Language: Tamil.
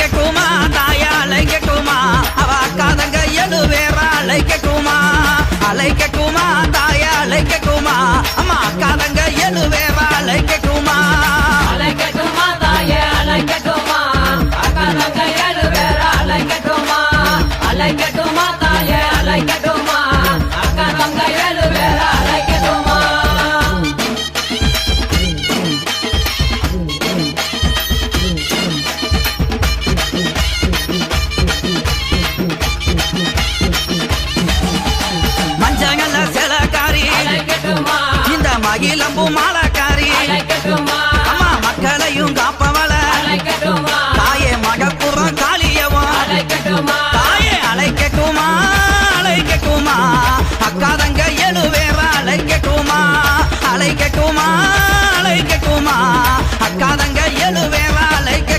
அழைக்கட்டுமா தாயா அழைக்கட்டுமா அவ அக்காதங்க எழுவேறா அழைக்கட்டுமா அழைக்கட்டுமா தாயா அழைக்கட்டுமா அம்மா அக்காதங்க எழுவேறா அழைக்கட்டுமா அழைக்கட்டுமா தாயே அழைக்கட்டுமா அக்காதங்க எழுவேறா அழைக்கட்டுமா அழைக்கட்டுமா தாயே அழைக்கட்டுமா அக்காதங்க எழுவேறா அழைக்கட்டுமா மஞ்சங்கல்ல சிலக்காரி இந்த மகிழம்பு மாலை